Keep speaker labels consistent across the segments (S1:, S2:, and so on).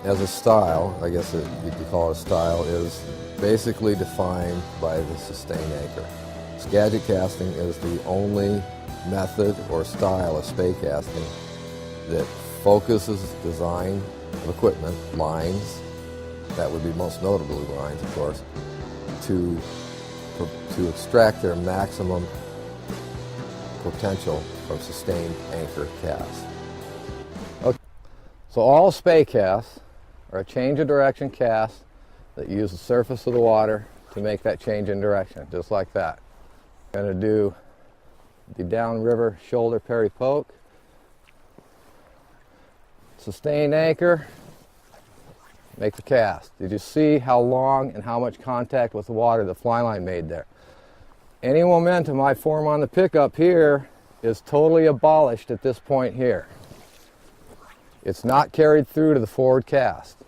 S1: As a style, I guess you could call it a style, is basically defined by the sustained anchor. Skagit casting is the only method or style of spey casting that focuses design of equipment, lines, that would be most notably lines, of course, to extract their maximum potential from sustained anchor casts. Okay. So all spey casts are a change of direction cast that use the surface of the water to make that change in direction, just like that. I'm going to do the downriver shoulder parry poke, sustained anchor, make the cast. Did you see how long and how much contact with the water the fly line made there? Any momentum I form on the pickup here is totally abolished at this point here. It's not carried through to the forward cast.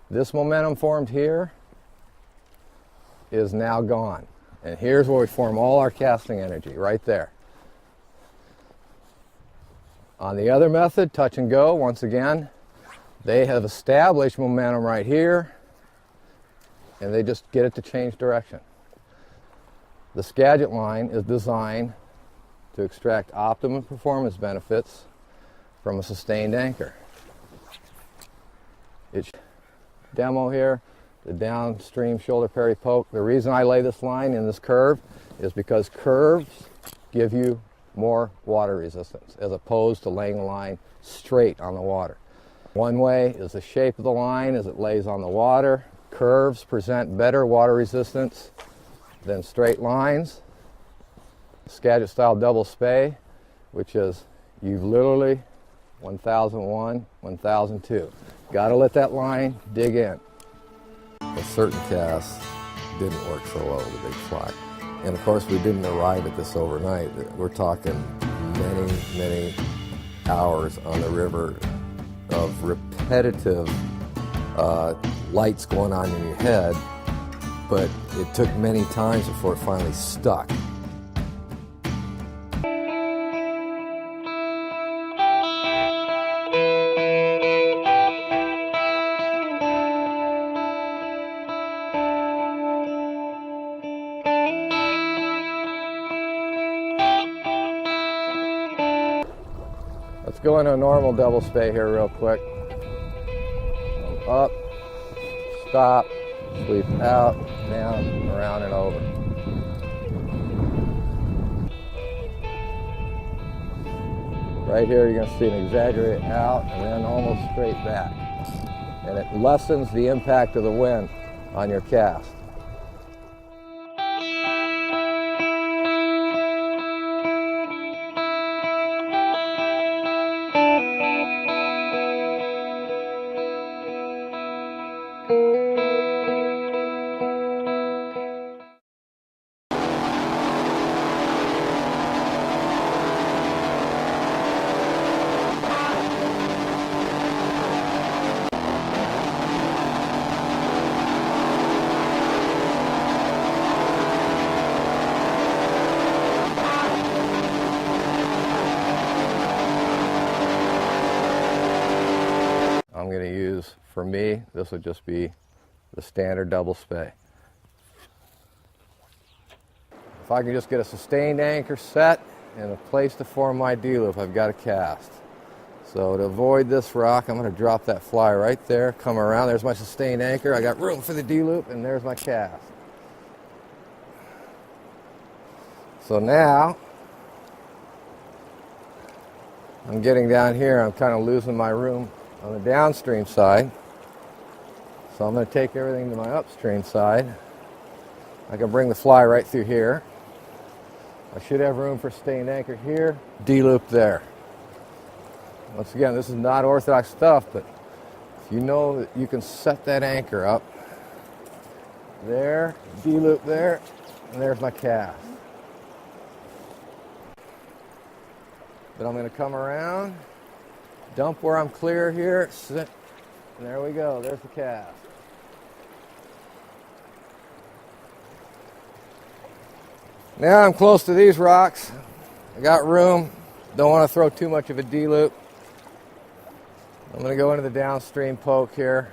S1: This momentum formed here is now gone. And here's where we form all our casting energy, right there. On the other method, touch and go, once again, they have established momentum right here, and they just get it to change direction. The Skagit line is designed to extract optimum performance benefits from a sustained anchor. It's demo here, the downstream shoulder parry poke. The reason I lay this line in this curve is because curves give you more water resistance as opposed to laying the line straight on the water. One way is the shape of the line as it lays on the water. Curves present better water resistance than straight lines. Skagit style double spey, which is you've literally 1001, 1002. Got to let that line dig in. A certain cast didn't work so well with the big fly. And of course we didn't arrive at this overnight. We're talking many, many hours on the river of repetitive lights going on in your head, but it took many times before it finally stuck. Let's go into a normal double spey here real quick. Up, stop, sweep out, down, around and over. Right here you're going to see an exaggerate out and then almost straight back. And it lessens the impact of the wind on your cast. I'm going to use, for me, this would just be the standard double spey. If I can just get a sustained anchor set and a place to form my D-loop, I've got a cast. So to avoid this rock, I'm going to drop that fly right there, come around, there's my sustained anchor, I got room for the D-loop, and there's my cast. So now, I'm getting down here, I'm kind of losing my room on the downstream side. So I'm going to take everything to my upstream side. I can bring the fly right through here. I should have room for sustained anchor here, D-loop there. Once again, this is not orthodox stuff, but if you know that you can set that anchor up, there, D-loop there, and there's my cast. Then I'm going to come around, dump where I'm clear here, sit, and there we go, there's the cast. Now I'm close to these rocks. I got room, don't want to throw too much of a D-loop. I'm going to go into the downstream poke here.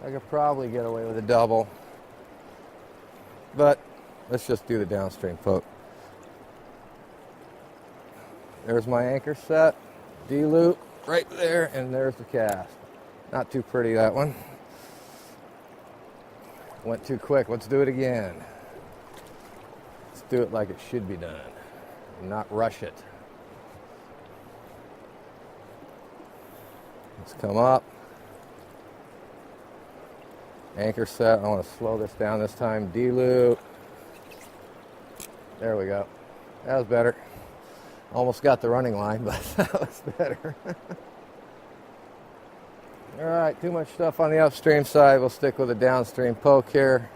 S1: I could probably get away with a double, but let's just do the downstream poke. There's my anchor set, D-loop right there, and there's the cast. Not too pretty, that one. Went too quick. Let's do it again. Let's do it like it should be done, and not rush it. Let's come up. Anchor set. I want to slow this down this time. D-loop. There we go. That was better. Almost got the running line, but that was better. All right, too much stuff on the upstream side. We'll stick with a downstream poke here.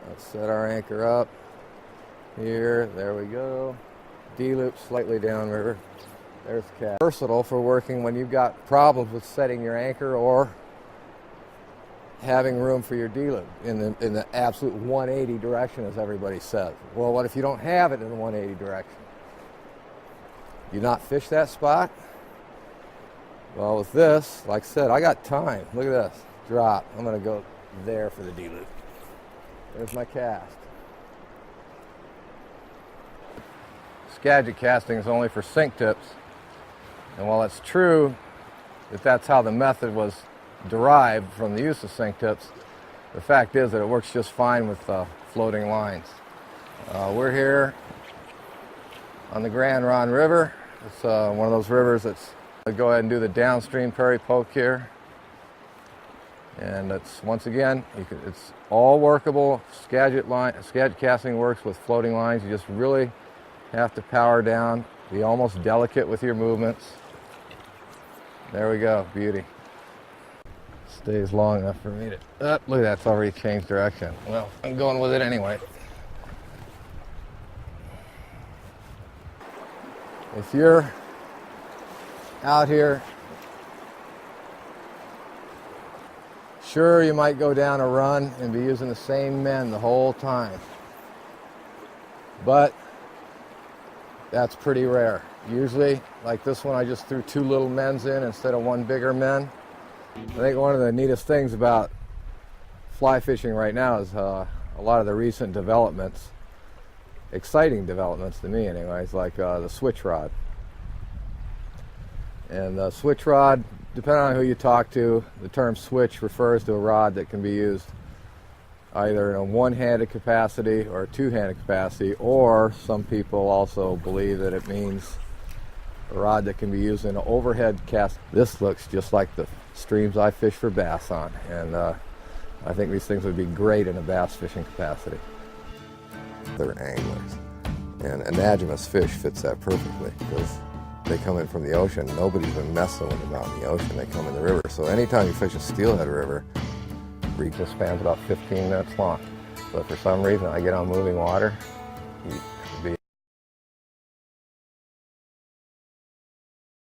S1: Let's set our anchor up here. There we go. D-loop slightly downriver. There's the cast. Versatile for working when you've got problems with setting your anchor or having room for your D-loop in the absolute 180 direction, as everybody says. Well, what if you don't have it in the 180 direction? You not fish that spot? Well, with this, like I said, I got time. Look at this. Drop. I'm going to go there for the D-loop. There's my cast. Skagit casting is only for sink tips. And while it's true that that's how the method was derived from the use of sink tips, the fact is that it works just fine with floating lines. We're here on the Grand Ronde River. It's one of those rivers that's, I'll go ahead and do the downstream prairie poke here. And it's, once again, it's all workable. Skagit casting works with floating lines. You just really have to power down, be almost delicate with your movements. There we go, beauty. Stays long enough for me to, look at that, it's already changed direction. Well, I'm going with it anyway. If you're out here, sure, you might go down a run and be using the same men the whole time, but that's pretty rare. Usually, like this one, I just threw 2 little men's in instead of 1 bigger men. I think one of the neatest things about fly fishing right now is a lot of the recent developments, exciting developments to me anyways, like the switch rod. And the switch rod, depending on who you talk to, the term switch refers to a rod that can be used either in a one-handed capacity or a two-handed capacity, or some people also believe that it means a rod that can be used in an overhead cast. This looks just like the streams I fish for bass on, and I think these things would be great in a bass fishing capacity. They're anglers, and anadromous fish fits that perfectly because they come in from the ocean. Nobody's been messing with them out in the ocean. They come in the river. So anytime you fish a steelhead river, reach span's about 15 minutes long. But for some reason, I get on moving water, you'd be